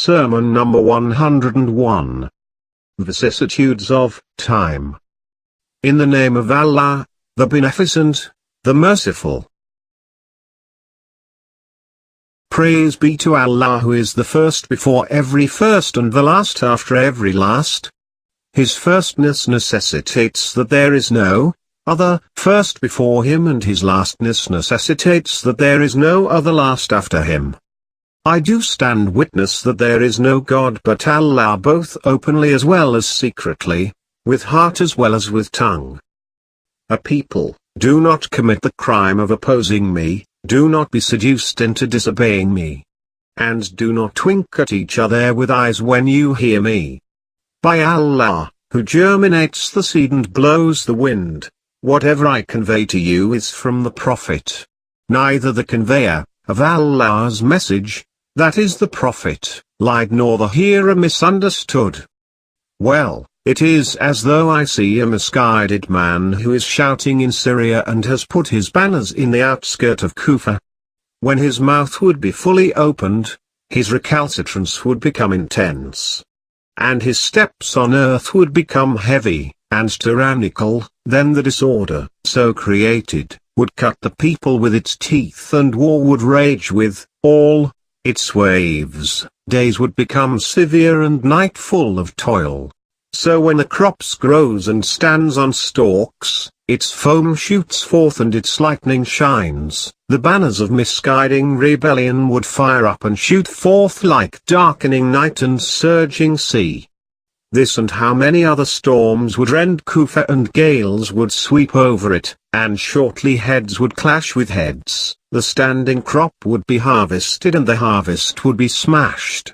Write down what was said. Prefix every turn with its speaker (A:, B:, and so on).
A: Sermon number 101. Vicissitudes of Time. In the name of Allah, the Beneficent, the Merciful. Praise be to Allah, who is the first before every first and the last after every last. His firstness necessitates that there is no other first before him, and his lastness necessitates that there is no other last after him. I do stand witness that there is no God but Allah, both openly as well as secretly, with heart as well as with tongue. A people, do not commit the crime of opposing me, do not be seduced into disobeying me. And do not wink at each other with eyes when you hear me. By Allah, who germinates the seed and blows the wind, whatever I convey to you is from the Prophet. Neither the conveyor of Allah's message, that is the Prophet, lied, nor the hearer misunderstood. Well, it is as though I see a misguided man who is shouting in Syria and has put his banners in the outskirt of Kufa. When his mouth would be fully opened, his recalcitrance would become intense. And his steps on earth would become heavy and tyrannical. Then the disorder, so created, would cut the people with its teeth, and war would rage with all its waves. Days would become severe and night full of toil. So when the crops grows and stands on stalks, its foam shoots forth and its lightning shines, the banners of misguiding rebellion would fire up and shoot forth like darkening night and surging sea. This and how many other storms would rend Kufa, and gales would sweep over it, and shortly heads would clash with heads, the standing crop would be harvested and the harvest would be smashed,